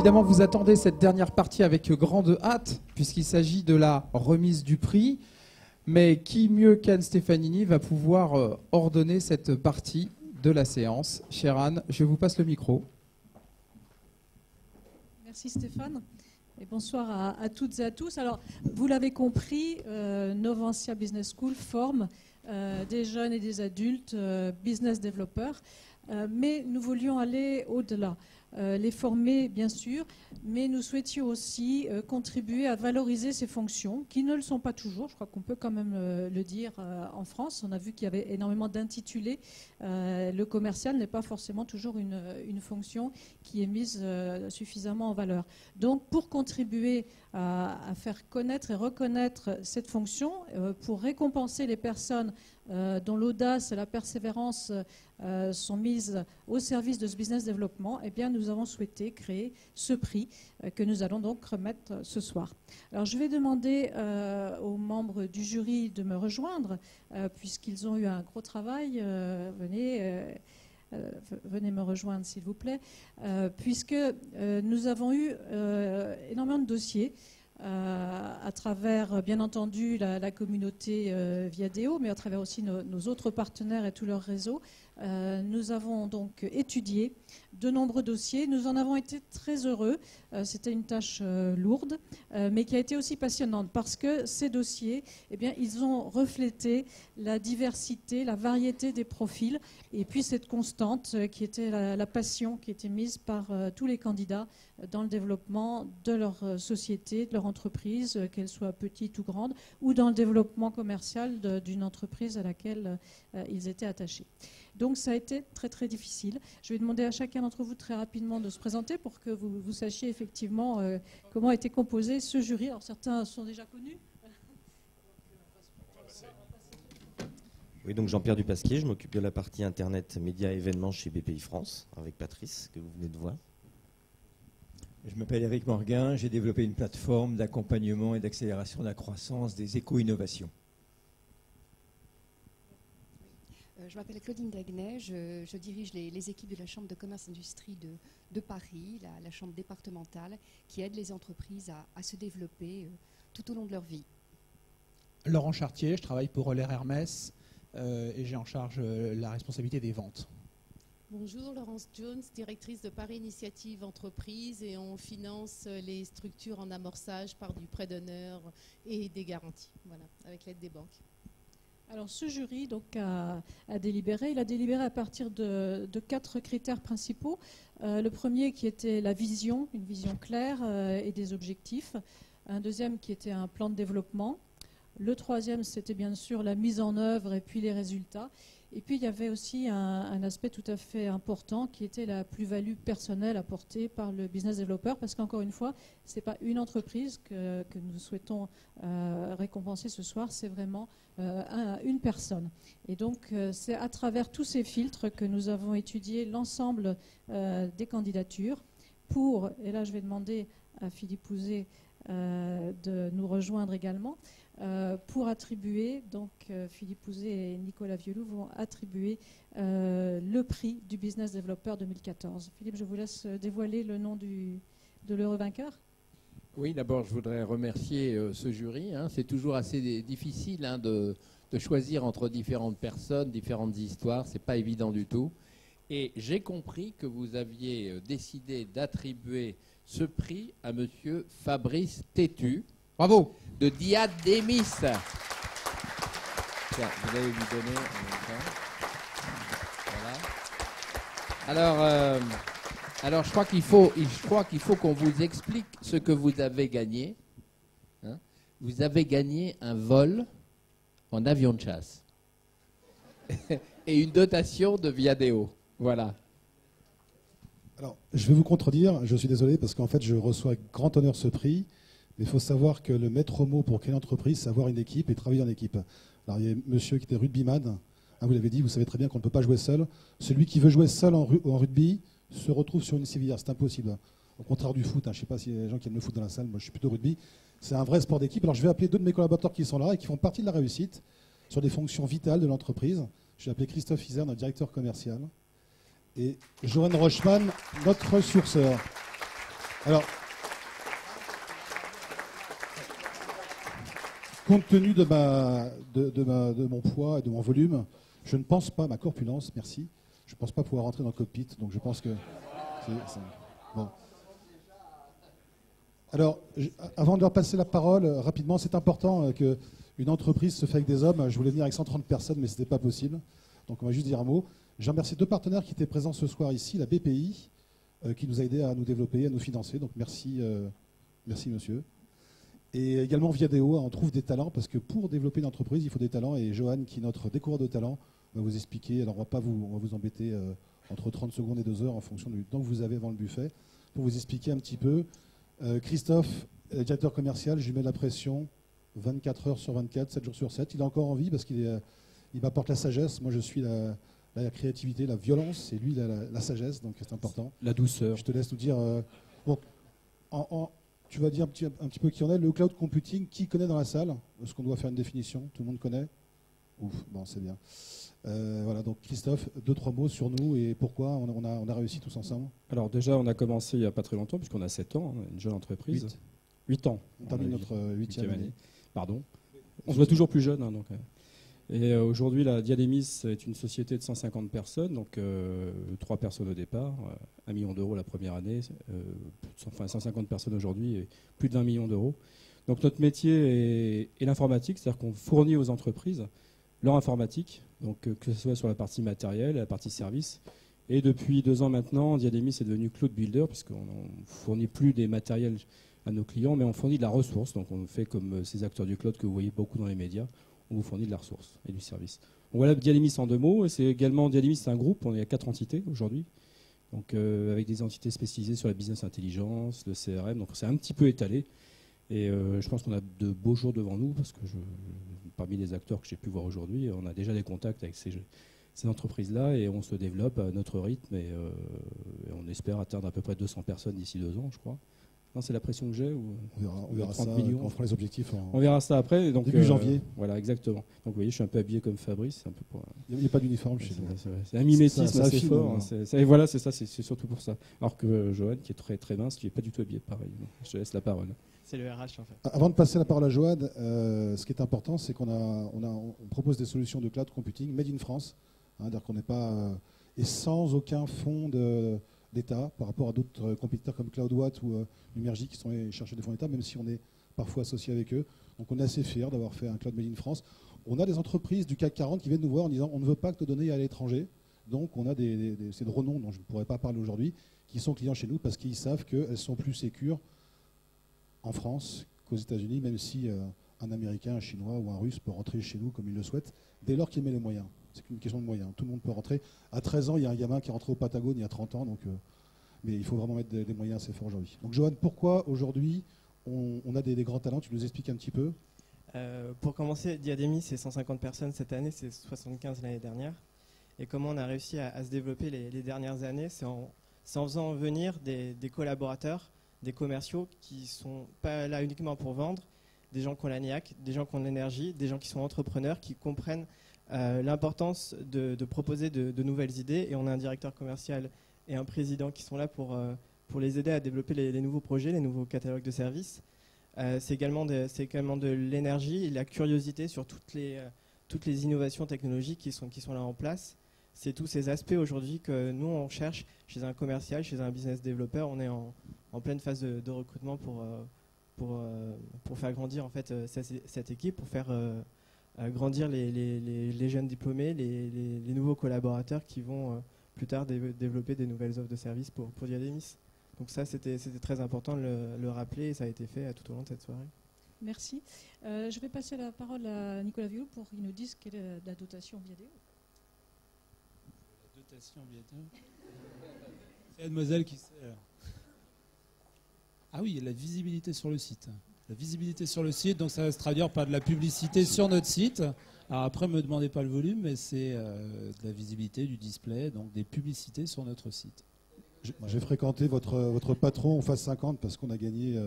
évidemment, vous attendez cette dernière partie avec grande hâte, puisqu'il s'agit de la remise du prix. Mais qui mieux qu'Anne Stefanini va pouvoir ordonner cette partie de la séance? Chère Anne, je vous passe le micro. Merci Stéphane. Et bonsoir à toutes et à tous. Alors, vous l'avez compris, Novancia Business School forme des jeunes et des adultes business développeurs. Mais nous voulions aller au-delà. Les former, bien sûr, mais nous souhaitions aussi contribuer à valoriser ces fonctions, qui ne le sont pas toujours. Je crois qu'on peut quand même le dire en France. On a vu qu'il y avait énormément d'intitulés. Le commercial n'est pas forcément toujours une fonction qui est mise suffisamment en valeur. Donc, pour contribuer à faire connaître et reconnaître cette fonction, pour récompenser les personnes dont l'audace et la persévérance sont mises au service de ce business développement, eh bien, nous avons souhaité créer ce prix que nous allons donc remettre ce soir. Alors, je vais demander aux membres du jury de me rejoindre, puisqu'ils ont eu un gros travail. Venez me rejoindre, s'il vous plaît, puisque nous avons eu énormément de dossiers. À travers, bien entendu, la communauté Viadeo, mais à travers aussi nos autres partenaires et tout leur réseau. Nous avons donc étudié de nombreux dossiers. Nous en avons été très heureux. C'était une tâche lourde, mais qui a été aussi passionnante parce que ces dossiers, eh bien, ils ont reflété la diversité, la variété des profils et puis cette constante qui était la passion qui était mise par tous les candidats dans le développement de leur société, de leur entreprise, qu'elle soit petite ou grande, ou dans le développement commercial d'une entreprise à laquelle ils étaient attachés. Donc ça a été très très difficile. Je vais demander à chacun d'entre vous très rapidement de se présenter pour que vous sachiez effectivement comment a été composé ce jury. Alors certains sont déjà connus. Oui, donc Jean-Pierre Dupasquier, je m'occupe de la partie Internet, médias et événements chez BPI France, avec Patrice, que vous venez de voir. Je m'appelle Eric Morguin, j'ai développé une plateforme d'accompagnement et d'accélération de la croissance des éco-innovations. Je m'appelle Claudine Degnet, je dirige les équipes de la Chambre de commerce et d'industrie de Paris, la chambre départementale, qui aide les entreprises à se développer tout au long de leur vie. Laurent Chartier, je travaille pour Euler Hermès et j'ai en charge la responsabilité des ventes. Bonjour, Laurence Jones, directrice de Paris Initiative Entreprise, et on finance les structures en amorçage par du prêt d'honneur et des garanties, voilà, avec l'aide des banques. Alors ce jury donc, a délibéré. Il a délibéré à partir de 4 critères principaux. Le premier qui était la vision, une vision claire et des objectifs. Un deuxième qui était un plan de développement. Le troisième, c'était bien sûr la mise en œuvre et puis les résultats. Et puis, il y avait aussi un aspect tout à fait important qui était la plus-value personnelle apportée par le business developer, parce qu'encore une fois, ce n'est pas une entreprise que nous souhaitons récompenser ce soir, c'est vraiment une personne. Et donc, c'est à travers tous ces filtres que nous avons étudié l'ensemble des candidatures pour, et là je vais demander à Philippe Houzé de nous rejoindre également, pour attribuer, donc Philippe Houzé et Nicolas Vieuloup vont attribuer le prix du Business Developer 2014. Philippe, je vous laisse dévoiler le nom de l'heureux vainqueur. Oui, d'abord, je voudrais remercier ce jury. C'est toujours assez difficile de choisir entre différentes personnes, différentes histoires. Ce n'est pas évident du tout. Et j'ai compris que vous aviez décidé d'attribuer ce prix à monsieur Fabrice Tétu. Bravo. De Diade Demis. Tiens, vous allez lui donner en même temps. Voilà. Alors, je crois qu'il faut qu'on vous explique ce que vous avez gagné. Vous avez gagné un vol en avion de chasse et une dotation de Viadeo. Voilà. Alors, je vais vous contredire. Je suis désolé parce qu'en fait, je reçois avec grand honneur ce prix. Mais il faut savoir que le maître mot pour quelle entreprise, c'est avoir une équipe et travailler en équipe. Alors, il y a monsieur qui était rugbyman. Vous l'avez dit, vous savez très bien qu'on ne peut pas jouer seul. Celui qui veut jouer seul en rugby se retrouve sur une civière. C'est impossible. Au contraire du foot. Je ne sais pas s'il y a des gens qui aiment le foot dans la salle. Moi, je suis plutôt rugby. C'est un vrai sport d'équipe. Alors, je vais appeler 2 de mes collaborateurs qui sont là et qui font partie de la réussite sur des fonctions vitales de l'entreprise. Je vais appeler Christophe Isère, notre directeur commercial, et Johan Rochman, notre sourceur. Alors, compte tenu de mon poids et de mon volume, je ne pense pas, ma corpulence, merci, je ne pense pas pouvoir rentrer dans le cockpit, donc je pense que... Bon. Alors, avant de leur passer la parole, rapidement, c'est important qu'une entreprise se fait avec des hommes. Je voulais venir avec 130 personnes, mais ce n'était pas possible. Donc, on va juste dire un mot. Je remercie 2 partenaires qui étaient présents ce soir ici, la BPI, qui nous a aidés à nous développer, à nous financer. Donc, merci, merci monsieur. Et également Viadeo, on trouve des talents, parce que pour développer une entreprise, il faut des talents. Et Johan, qui est notre découvreur de talents, va vous expliquer. Alors, on va vous embêter entre 30 secondes et 2 heures en fonction du temps que vous avez avant le buffet, pour vous expliquer un petit peu. Christophe, directeur commercial, je lui mets la pression 24 heures sur 24, 7 jours sur 7. Il a encore envie parce qu'il m'apporte la sagesse. Moi, je suis la créativité, la violence, et lui, la sagesse, donc c'est important. La douceur. Je te laisse nous dire... bon, tu vas dire un petit peu qui on est. Le cloud computing, qui connaît dans la salle? Est-ce qu'on doit faire une définition? Tout le monde connaît? Ouf, bon, c'est bien. Voilà, donc Christophe, 2-3 mots sur nous et pourquoi on a réussi tous ensemble. Alors déjà, on a commencé il n'y a pas très longtemps, puisqu'on a 7 ans, une jeune entreprise. 8 ans. On termine notre 8e année. Pardon. On se voit toujours plus jeune. Hein, donc, et aujourd'hui, la Diadémis est une société de 150 personnes, donc 3 personnes au départ, 1 million d'euros la première année, 150 personnes aujourd'hui et plus de 1 million d'euros. Donc notre métier est l'informatique, c'est-à-dire qu'on fournit aux entreprises leur informatique, donc que ce soit sur la partie matérielle, la partie service. Et depuis 2 ans maintenant, Diadémis est devenu Cloud Builder, puisqu'on ne fournit plus des matériels à nos clients, mais on fournit de la ressource. Donc on fait comme ces acteurs du cloud que vous voyez beaucoup dans les médias, on vous fournit de la ressource et du service. Donc voilà Diadémis en 2 mots. Et c'est également Diadémis, c'est un groupe, on est à 4 entités aujourd'hui, donc avec des entités spécialisées sur la business intelligence, le CRM, donc c'est un petit peu étalé. Et je pense qu'on a de beaux jours devant nous, parce que parmi les acteurs que j'ai pu voir aujourd'hui, on a déjà des contacts avec ces entreprises-là, et on se développe à notre rythme, et on espère atteindre à peu près 200 personnes d'ici 2 ans, je crois. Non, c'est la pression que j'ai, ou on verra 30 ça millions. quand on fera les objectifs. On verra ça après. Donc, début janvier. Voilà, exactement. Donc vous voyez, je suis un peu habillé comme Fabrice. C'est un peu pour, il n'y a pas d'uniforme chez nous. C'est un mimétisme ça assez affine, fort. Et voilà, c'est ça, c'est surtout pour ça. Alors que Johan, qui est très très mince, qui n'est pas du tout habillé pareil. Donc, je te laisse la parole. C'est le RH en fait. Avant de passer la parole à Johan, ce qui est important, c'est qu'on propose des solutions de cloud computing made in France. C'est-à-dire qu'on n'est pas... et sans aucun fonds d'État par rapport à d'autres compétiteurs comme CloudWatt ou Numergy qui sont allés chercher des fonds d'État, même si on est parfois associé avec eux. Donc on est assez fiers d'avoir fait un cloud made in France. On a des entreprises du CAC 40 qui viennent nous voir en disant on ne veut pas que nos données aillent à l'étranger. Donc on a ces renoms dont je ne pourrais pas parler aujourd'hui qui sont clients chez nous parce qu'ils savent qu'elles sont plus sécures en France qu'aux États-Unis, même si un Américain, un Chinois ou un Russe peut rentrer chez nous comme il le souhaite, dès lors qu'il met les moyens. C'est qu'une question de moyens. Tout le monde peut rentrer. À 13 ans, il y a un gamin qui est rentré au Patagone il y a 30 ans, donc, mais il faut vraiment mettre des moyens assez forts aujourd'hui. Donc Johan, pourquoi aujourd'hui on a des grands talents? Tu nous expliques un petit peu. Pour commencer, Diadémis, c'est 150 personnes cette année, c'est 75 l'année dernière. Et comment on a réussi à se développer les dernières années, c'est en faisant venir des collaborateurs, des commerciaux qui ne sont pas là uniquement pour vendre, des gens qui ont la niaque, des gens qui ont de l'énergie, des gens qui sont entrepreneurs, qui comprennent l'importance de proposer de nouvelles idées. Et on a un directeur commercial et un président qui sont là pour les aider à développer les nouveaux projets, les nouveaux catalogues de services. C'est également de l'énergie et de la curiosité sur toutes les innovations technologiques qui sont là en place. C'est tous ces aspects aujourd'hui que nous on cherche chez un commercial, chez un business développeur. On est en pleine phase de recrutement pour faire grandir en fait cette équipe, pour faire grandir les jeunes diplômés, les nouveaux collaborateurs qui vont plus tard développer des nouvelles offres de services pour Diadémis. Donc ça, c'était très important de le rappeler et ça a été fait tout au long de cette soirée. Merci. Je vais passer la parole à Nicolas Vieux pour qu'il nous dise quelle est la dotation Viadeo. La dotation Viadeo. C'est mademoiselle qui sait. Ah oui, il y a la visibilité sur le site. La visibilité sur le site, donc ça va se traduire par de la publicité sur notre site. Alors après, ne me demandez pas le volume, mais c'est de la visibilité, du display, donc des publicités sur notre site. J'ai fréquenté votre patron au FAS 50 parce qu'on a gagné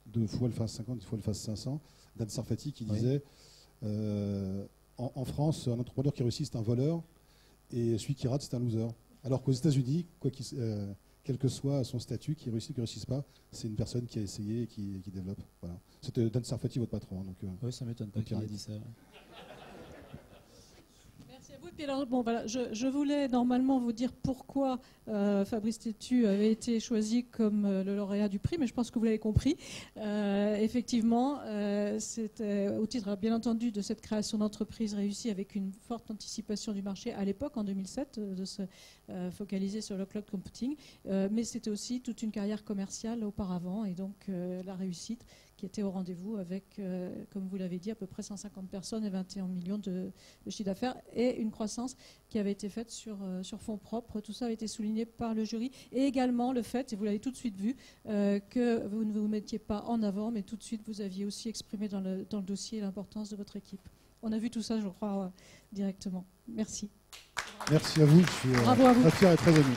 2 fois le FAS 50, 1 fois le FAS 500. Dan Sarfati qui disait en France, un entrepreneur qui réussit, c'est un voleur et celui qui rate, c'est un loser. Alors qu'aux États-Unis, quel que soit son statut, qui réussit ou qui ne réussisse pas, c'est une personne qui a essayé et qui développe. Voilà. C'était Dan Sarfati, votre patron. Donc, oui, ça m'étonne pas qu'il ait dit ça. Merci à vous. Et puis alors, bon, voilà, je voulais normalement vous dire pourquoi Fabrice Tétu avait été choisi comme le lauréat du prix, mais je pense que vous l'avez compris. Effectivement, c'était au titre, bien entendu, de cette création d'entreprise réussie avec une forte anticipation du marché à l'époque, en 2007, de se focaliser sur le cloud computing, mais c'était aussi toute une carrière commerciale auparavant, et donc la réussite qui était au rendez-vous avec, comme vous l'avez dit, à peu près 150 personnes et 21 millions de chiffre d'affaires, et une croissance qui avait été faite sur fonds propres. Tout ça a été souligné par le jury, et également le fait, et vous l'avez tout de suite vu, que vous ne vous mettiez pas en avant, mais tout de suite vous aviez aussi exprimé dans le dossier l'importance de votre équipe. On a vu tout ça, je crois, directement. Merci. Merci à vous, je suis très fier et très ému.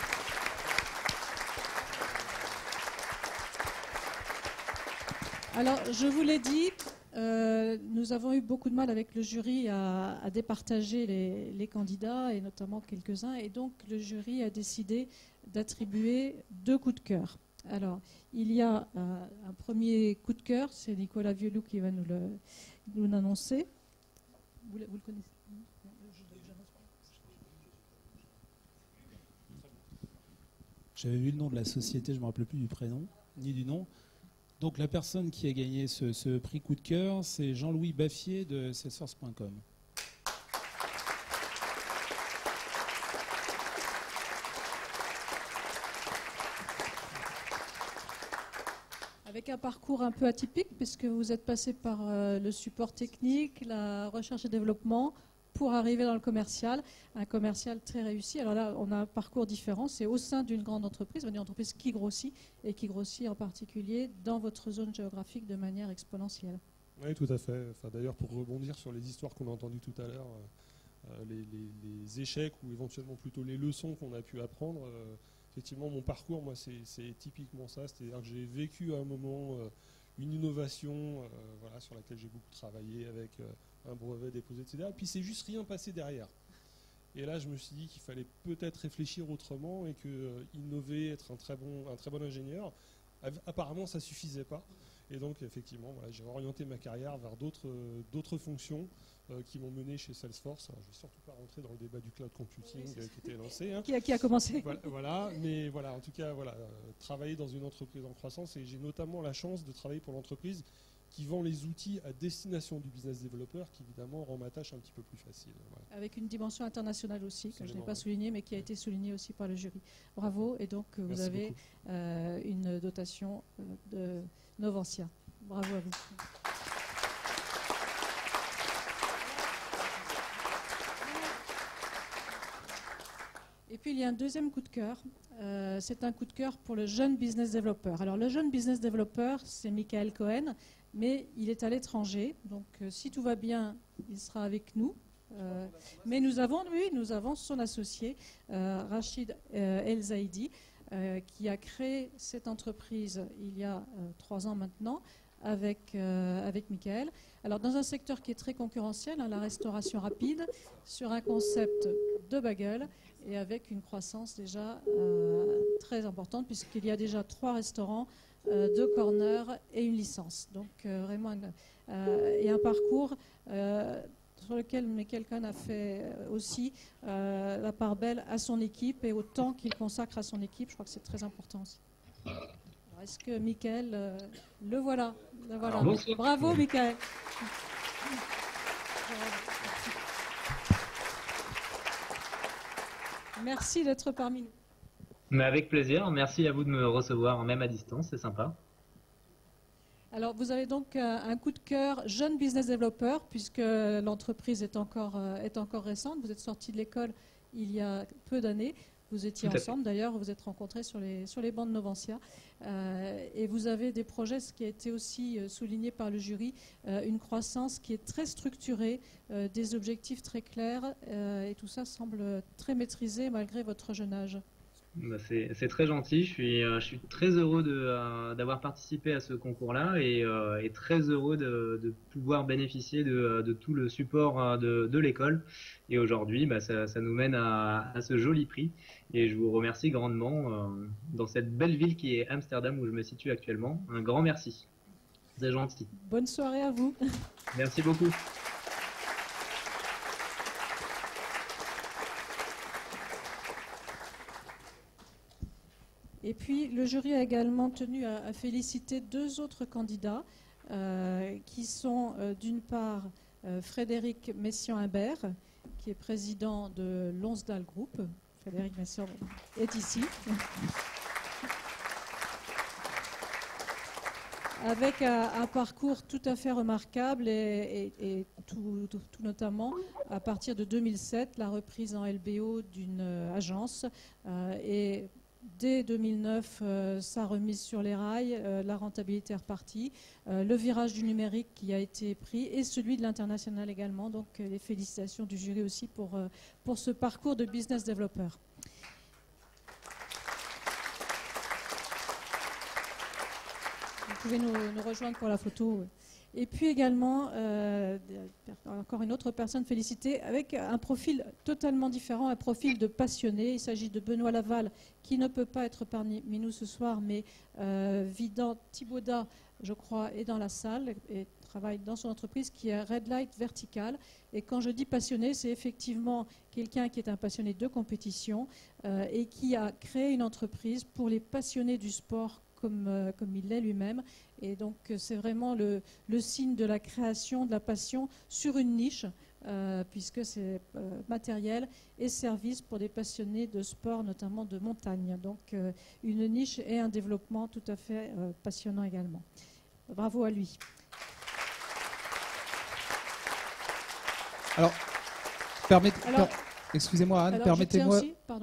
Alors, je vous l'ai dit, nous avons eu beaucoup de mal avec le jury à départager les candidats, et notamment quelques-uns, et donc le jury a décidé d'attribuer 2 coups de cœur. Alors, il y a un premier coup de cœur, c'est Nicolas Vieuloup qui va nous l'annoncer. Vous le connaissez? J'avais vu le nom de la société, je ne me rappelle plus du prénom, ni du nom. Donc la personne qui a gagné ce prix coup de cœur, c'est Jean-Louis Baffier de Salesforce.com. Avec un parcours un peu atypique, puisque vous êtes passé par le support technique, la recherche et développement, pour arriver dans le commercial, un commercial très réussi. Alors là, on a un parcours différent, c'est au sein d'une grande entreprise, une entreprise qui grossit, et qui grossit en particulier dans votre zone géographique de manière exponentielle. Oui, tout à fait. Enfin, d'ailleurs, pour rebondir sur les histoires qu'on a entendues tout à l'heure, les échecs ou éventuellement plutôt les leçons qu'on a pu apprendre, effectivement, mon parcours, moi, c'est typiquement ça. C'est-à-dire que j'ai vécu à un moment une innovation voilà, sur laquelle j'ai beaucoup travaillé avec un brevet déposé, etc. Et puis c'est juste rien passé derrière. Et là, je me suis dit qu'il fallait peut-être réfléchir autrement et que innover, être un très bon ingénieur, apparemment, ça suffisait pas. Et donc, effectivement, voilà, j'ai orienté ma carrière vers d'autres fonctions qui m'ont mené chez Salesforce. Alors, je ne vais surtout pas rentrer dans le débat du cloud computing qui était lancé. Hein. Qui a commencé. Voilà, mais voilà, en tout cas, voilà, travailler dans une entreprise en croissance, et j'ai notamment la chance de travailler pour l'entreprise qui vend les outils à destination du business developer, qui évidemment rend ma tâche un petit peu plus facile. Voilà. Avec une dimension internationale aussi, que je n'ai pas soulignée, mais qui a été soulignée aussi par le jury. Bravo, et donc vous avez une dotation de Novantia. Bravo à vous. Et puis il y a un deuxième coup de cœur. C'est un coup de cœur pour le jeune business developer. Alors le jeune business developer, c'est Michael Cohen, mais il est à l'étranger. Donc si tout va bien, il sera avec nous. Mais nous avons son associé, Rachid El Zaidi, qui a créé cette entreprise il y a 3 ans maintenant avec Michael. Alors dans un secteur qui est très concurrentiel, la restauration rapide, sur un concept de bagel, et avec une croissance déjà très importante, puisqu'il y a déjà 3 restaurants, 2 corners et une licence. Donc vraiment et un parcours sur lequel Michael Cohen a fait aussi la part belle à son équipe et au temps qu'il consacre à son équipe. Je crois que c'est très important aussi. Est-ce que Michael, le voilà. Bravo Michael. Merci d'être parmi nous. Mais avec plaisir. Merci à vous de me recevoir, même à distance, c'est sympa. Alors, vous avez donc un coup de cœur jeune business developer, puisque l'entreprise est encore récente. Vous êtes sorti de l'école il y a peu d'années. Vous étiez ensemble, d'ailleurs, vous vous êtes rencontrés sur les bancs de Novantia. Et vous avez des projets, ce qui a été aussi souligné par le jury, une croissance qui est très structurée, des objectifs très clairs, et tout ça semble très maîtrisé malgré votre jeune âge. Bah, c'est très gentil. Je suis très heureux d'avoir participé à ce concours-là et très heureux de pouvoir bénéficier de tout le support de l'école. Et aujourd'hui, bah, ça nous mène à ce joli prix. Et je vous remercie grandement dans cette belle ville qui est Amsterdam où je me situe actuellement. Un grand merci. C'est gentil. Bonne soirée à vous. Merci beaucoup. Et puis, le jury a également tenu à féliciter deux autres candidats qui sont d'une part Frédéric Messiaen-Imbert, qui est président de Lonsdal Group. Frédéric Messiaen est ici. Avec un parcours tout à fait remarquable et tout notamment à partir de 2007, la reprise en LBO d'une agence et dès 2009, sa remise sur les rails, la rentabilité est repartie, le virage du numérique qui a été pris et celui de l'international également. Donc les félicitations du jury aussi pour ce parcours de business developer. Vous pouvez nous rejoindre pour la photo. Et puis également, encore une autre personne félicitée avec un profil totalement différent, un profil de passionné. Il s'agit de Benoît Laval, qui ne peut pas être parmi nous ce soir, mais Vidant Thibaudat, je crois, est dans la salle et travaille dans son entreprise qui est Red Light Vertical. Et quand je dis passionné, c'est effectivement quelqu'un qui est un passionné de compétition et qui a créé une entreprise pour les passionnés du sport comme il l'est lui-même. Et donc c'est vraiment le signe de la création, de la passion sur une niche, puisque c'est matériel et service pour des passionnés de sport, notamment de montagne. Donc une niche et un développement tout à fait passionnant également. Bravo à lui. Alors, excusez-moi Anne,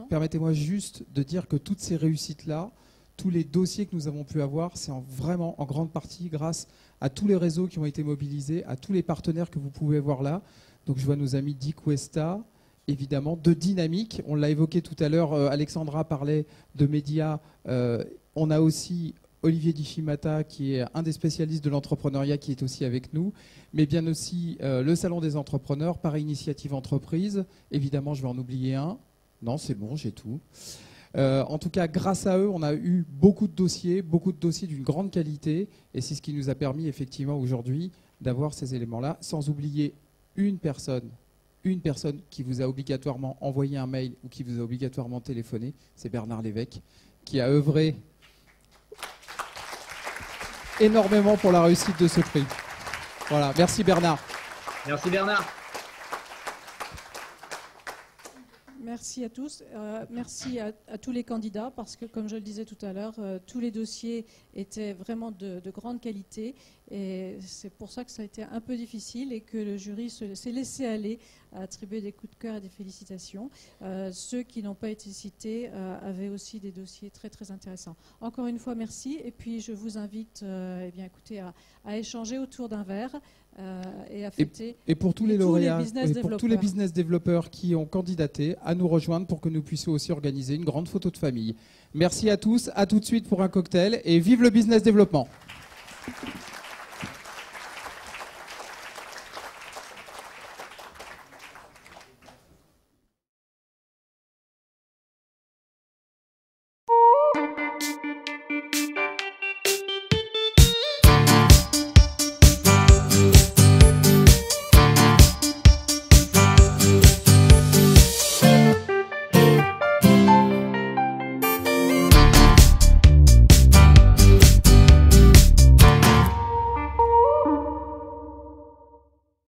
permettez-moi juste de dire que toutes ces réussites-là, tous les dossiers que nous avons pu avoir, c'est vraiment en grande partie grâce à tous les réseaux qui ont été mobilisés, à tous les partenaires que vous pouvez voir là. Donc je vois nos amis d'Iquesta, évidemment, de Dynamique. On l'a évoqué tout à l'heure, Alexandra parlait de médias. On a aussi Olivier Dishimata, qui est un des spécialistes de l'entrepreneuriat, qui est aussi avec nous. Mais bien aussi le Salon des entrepreneurs, Paris Initiative Entreprise. Évidemment, je vais en oublier un. Non, c'est bon, j'ai tout. En tout cas, grâce à eux, on a eu beaucoup de dossiers d'une grande qualité, et c'est ce qui nous a permis effectivement aujourd'hui d'avoir ces éléments-là, sans oublier une personne qui vous a obligatoirement envoyé un mail ou qui vous a obligatoirement téléphoné, c'est Bernard Lévesque, qui a œuvré énormément pour la réussite de ce prix. Voilà, merci Bernard. Merci Bernard. Merci à tous. Merci à tous les candidats parce que, comme je le disais tout à l'heure, tous les dossiers étaient vraiment de grande qualité. Et c'est pour ça que ça a été un peu difficile et que le jury s'est laissé aller à attribuer des coups de cœur et des félicitations. Ceux qui n'ont pas été cités avaient aussi des dossiers très très intéressants. Encore une fois, merci. Et puis je vous invite écoutez, à échanger autour d'un verre et à fêter. Et pour tous les lauréats, pour tous les business développeurs qui ont candidaté, à nous rejoindre pour que nous puissions aussi organiser une grande photo de famille. Merci à tous. À tout de suite pour un cocktail et vive le business développement.